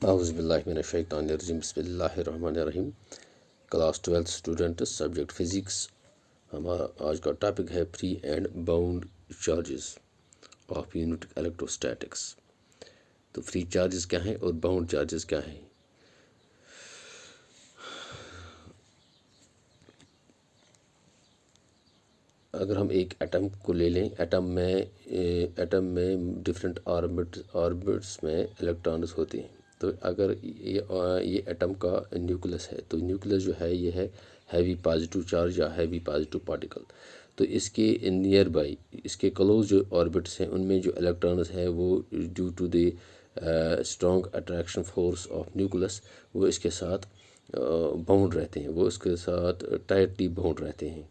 اعوذ باللہ من الشیطان الرجیم بسم اللہ الرحمن الرحیم۔ Class 12 students, subject physics. ہمارا آج کا ٹاپک ہے free and bound charges of unit electrostatics. تو فری چارجز کیا ہیں اور باؤنڈ چارجز کیا ہیں؟ اگر ہم ایک ایٹم کو لے لیں، ایٹم میں ڈفرینٹ آربٹس میں الیکٹرانز ہوتے ہیں۔ تو اگر یہ ایٹم کا نیوکلس ہے تو نیوکلس جو ہے یہ ہے ہیوی پازیٹیو چارج یا ہیوی پازیٹیو پارٹیکل۔ تو اس کے نیئر بائی، اس کے کلوز جو آربٹس ہیں ان میں جو الیکٹرانز ہیں وہ due to the strong attraction force of nucleus وہ اس کے ساتھ باؤنڈ رہتے ہیں، وہ اس کے ساتھ ٹائٹلی باؤنڈ رہتے ہیں،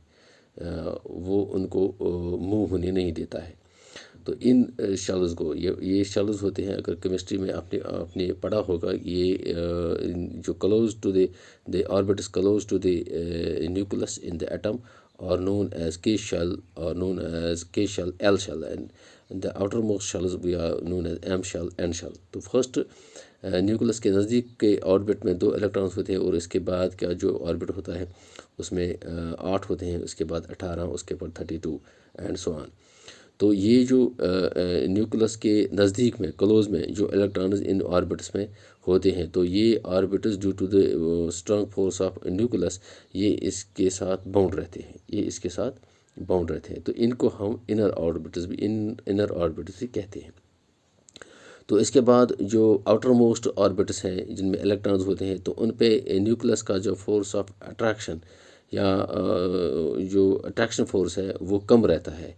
وہ ان کو موو ہونے نہیں دیتا ہے۔ تو ان شیلز کو یہ شیلز ہوتے ہیں، اگر کیمسٹری میں آپ نے پڑھا ہوگا، یہ جو close to the orbits close to the nucleus in the atom are known as K shell or known as K shell, L shell, and the outermost shells we are known as M shell, N shell. تو first Nucleus کے نزدیک کے orbit میں 2 electrons ہوتے ہیں، اور اس کے بعد کا جو آربٹ ہوتا ہے اس میں 8 ہوتے ہیں، اس کے بعد 18، اس کے بعد 32 اینڈ سو آن۔ تو یہ جو نیوکلس کے نزدیک میں کلوز میں جو الیکٹرانز ان آربٹس میں ہوتے ہیں، تو یہ orbits due to the strong force of nucleus یہ اس کے ساتھ باؤنڈ رہتے ہیں، یہ اس کے ساتھ باؤنڈ رہتے ہیں۔ تو ان کو ہم انر آربٹس بھی کہتے ہیں۔ تو اس کے بعد جو آؤٹر موسٹ آربٹس ہیں جن میں الیکٹرانز ہوتے ہیں، تو ان پہ نیوکلس کا جو فورس آف اٹریکشن یا جو اٹریکشن فورس ہے وہ کم رہتا ہے۔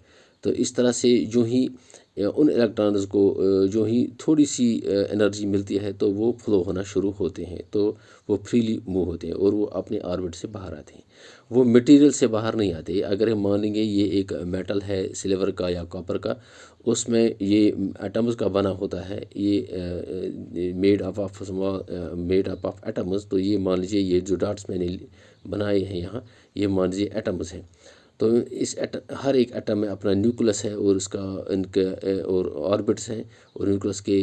تو اس طرح سے جو ہی ان الیکٹرانز کو جو ہی تھوڑی سی انرجی ملتی ہے تو وہ فلو ہونا شروع ہوتے ہیں، تو وہ فریلی موو ہوتے ہیں اور وہ اپنے آربٹ سے باہر آتے ہیں، وہ میٹیریل سے باہر نہیں آتے۔ اگر ہم مانیں گے یہ ایک میٹل ہے سلور کا یا کاپر کا، اس میں یہ ایٹمز کا بنا ہوتا ہے، یہ میڈ اپ آف ایٹمز۔ تو یہ مان لیجیے یہ جو ڈاٹس میں نے بنائے ہیں یہاں، یہ مان لیجیے ایٹمز ہیں۔ تو ہر ایک ایٹم میں اپنا نیوکلس ہے اور اس کا ان کے اور آربٹس ہیں، اور نیوکلس کے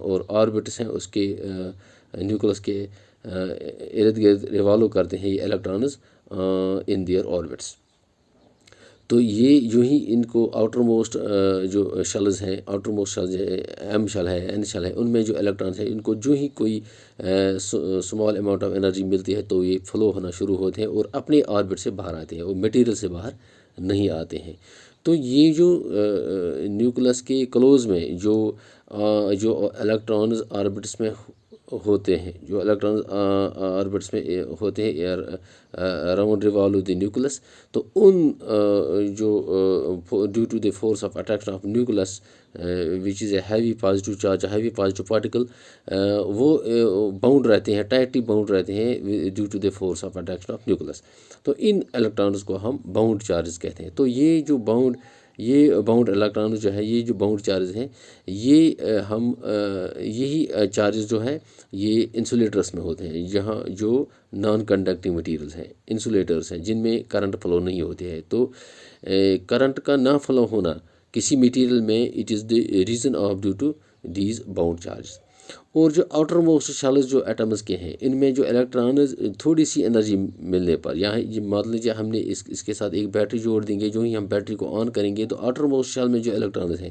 اور آربٹس ہیں اس کے نیوکلس کے ارد گرد ریوالو کرتے ہیں یہ الیکٹرانز ان دیئر آربٹس۔ تو یہ جو ہی ان کو آؤٹر موسٹ جو شیلز ہیں، outermost shells M shell ہے، این شیل ہے، ان میں جو الیکٹرانز ہیں ان کو جو ہی کوئی اسمال اماؤنٹ آف انرجی ملتی ہے تو یہ فلو ہونا شروع ہوتے ہیں اور اپنے آربٹ سے باہر آتے ہیں، وہ میٹیریل سے باہر نہیں آتے ہیں۔ تو یہ جو نیوکلس کے کلوز میں جو الیکٹرانز آربٹس میں ہوتے ہیں، جو الیکٹرانز آربٹس میں ہوتے ہیں اراؤنڈ ریوالو دی نیوکلس، تو ان جو due to the force of attraction of nucleus which is a heavy positive charge, heavy positive particle, وہ باؤنڈ رہتے ہیں، ٹائٹلی باؤنڈ رہتے ہیں due to the force of attraction of nucleus. تو ان الیکٹرانز کو ہم باؤنڈ چارجز کہتے ہیں۔ تو یہ جو باؤنڈ الیکٹرانز جو ہے، یہ جو باؤنڈ چارجز ہیں، یہ ہم یہی چارجز جو ہیں یہ انسولیٹرس میں ہوتے ہیں، جہاں جو نان کنڈکٹنگ مٹیریلز ہیں، انسولیٹرز ہیں جن میں کرنٹ فلو نہیں ہوتے ہیں۔ تو کرنٹ کا نہ فلو ہونا کسی مٹیریل میں it is the reason of due to these bound charges. اور جو آؤٹر موسٹ شیلز جو ایٹمز کے ہیں، ان میں جو الیکٹرانز تھوڑی سی انرجی ملنے پر، یہاں مان لیجیے ہم نے اس کے ساتھ ایک بیٹری جوڑ دیں گے، جو ہی ہم بیٹری کو آن کریں گے تو آؤٹر موسٹ شیل میں جو الیکٹرانز ہیں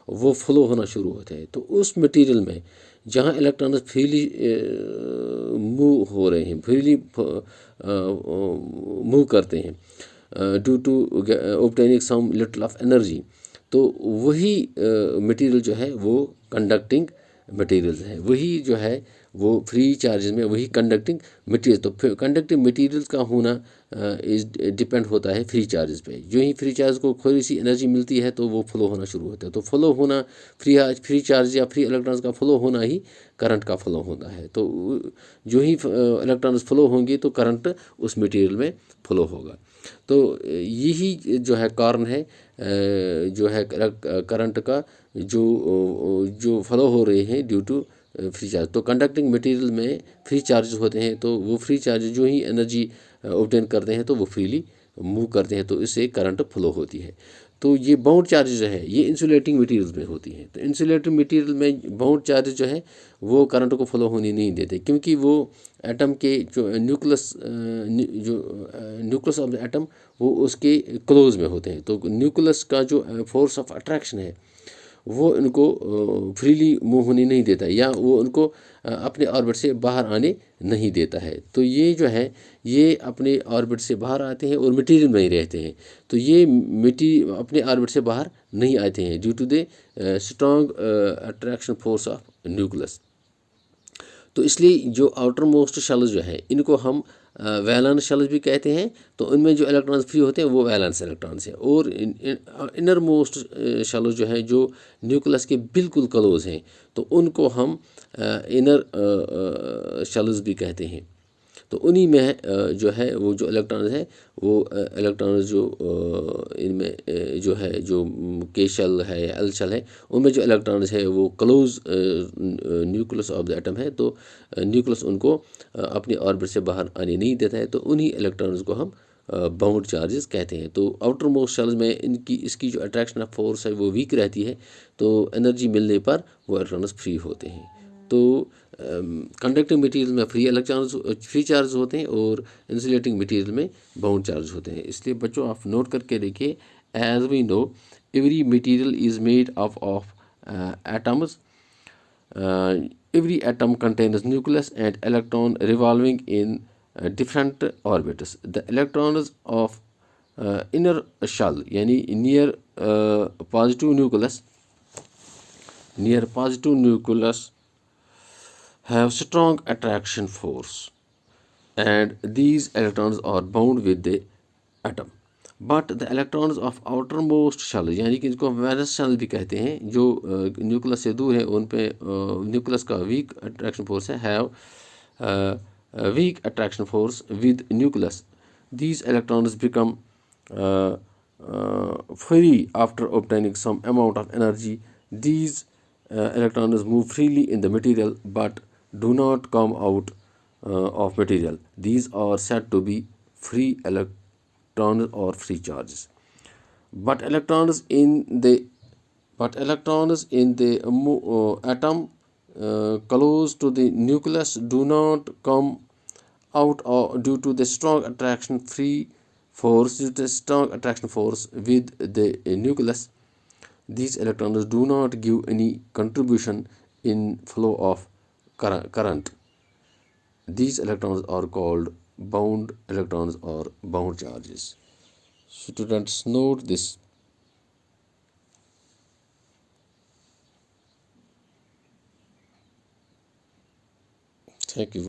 وہ فلو ہونا شروع ہوتے ہیں۔ تو اس مٹیریل میں جہاں الیکٹرانز فریلی موو ہو رہے ہیں، فریلی موو کرتے ہیں due to obtaining some little of energy, تو وہی مٹیریل جو ہے وہ کنڈکٹنگ مٹیریلز ہیں، وہی جو ہے وہ فری چارجز میں وہی کنڈکٹنگ مٹیریل۔ تو کنڈکٹنگ مٹیریلز کا ہونا ڈپینڈ ہوتا ہے فری چارجز پہ۔ جو ہی فری چارج کو تھوڑی سی انرجی ملتی ہے تو وہ فلو ہونا شروع ہوتا ہے۔ تو فلو ہونا فری چارج یا فری الیکٹرانز کا فلو ہونا ہی کرنٹ کا فلو ہوتا ہے۔ تو جو ہی الیکٹرانز فلو ہوں گے تو کرنٹ اس مٹیریل میں فلو ہوگا۔ تو یہی جو ہے کارن ہے جو ہے کرنٹ کا جو فلو ہو رہے ہیں ڈیو ٹو فری چارج۔ تو کنڈکٹنگ مٹیریل میں فری چارجز ہوتے ہیں، تو وہ فری چارج جو ہی انرجی اوبٹین کرتے ہیں تو وہ فریلی موو کرتے ہیں، تو اس سے کرنٹ فلو ہوتی ہے۔ تو یہ باؤنڈ چارج جو ہے یہ انسولیٹنگ مٹیریلز میں ہوتی ہیں. تو انسولیٹنگ مٹیریل میں باؤنڈ چارج جو ہے وہ کرنٹ کو فلو ہونے نہیں دیتے، کیونکہ وہ ایٹم کے جو نیوکلس آف دا ایٹم وہ اس کے کلوز میں ہوتے ہیں. تو نیوکلس کا جو فورس آف اٹریکشن ہے وہ ان کو فریلی موو ہونے نہیں دیتا، یا وہ ان کو اپنے آربٹ سے باہر آنے نہیں دیتا ہے. تو یہ جو ہے یہ اپنے آربٹ سے باہر آتے ہیں اور مٹیریل میں ہی رہتے ہیں. تو یہ اپنے آربٹ سے باہر نہیں آتے ہیں due to the strong attraction force of nucleus. تو اس لیے جو آؤٹر موسٹ شیلز جو ہے ان کو ہم ویلنس شیلز بھی کہتے ہیں. تو ان میں جو الیکٹرانز فری ہوتے ہیں وہ ویلنس الیکٹرانز ہیں، اور انر موسٹ شیلز جو ہے جو نیوکلس کے بالکل کلوز ہیں تو ان کو ہم انر شیلز بھی کہتے ہیں. تو انہی میں جو ہے وہ جو الیکٹرانز ہیں وہ الیکٹرانز جو ان میں جو ہے جو کے شیل ہے یا ایل شیل ہے ان میں جو الیکٹرانز ہے وہ close nucleus of the atom ہے. تو نیوکلس ان کو اپنے آربٹ سے باہر آنے نہیں دیتا ہے. تو انہی الیکٹرانز کو ہم باؤنڈ چارجز کہتے ہیں. تو آؤٹر موسٹ شیلز میں اس کی جو اٹریکشن فورس ہے وہ ویک رہتی ہے، تو انرجی ملنے پر وہ الیکٹرانز فری ہوتے ہیں. تو کنڈکٹنگ مٹیریل میں فری چارج ہوتے ہیں اور انسولیٹنگ مٹیریل میں باؤنڈ چارج ہوتے ہیں. اس لیے بچوں آپ نوٹ کر کے دیکھیے، as we know every material is made of atoms. Every atom contains nucleus and electron revolving in different orbits. The electrons of inner shell yani near positive nucleus have strong attraction force, and these electrons are bound with the atom. But the electrons of outermost shell یعنی کہ اس کو wellness shell بھی کہتے ہیں، جو Nucleus سے دور ہے ان پہ نیوکلس کا ویک اٹریکشن فورس ہے، have weak attraction force with nucleus. These electrons become free after obtaining some amount of energy. These electrons move freely in the material but do not come out of material. These are said to be free electrons or free charges. But electrons in the atom close to the nucleus do not come out due to the strong attraction force with the nucleus. These electrons do not give any contribution in flow of current. These electrons are called bound electrons or bound charges. Students, note this. Thank you.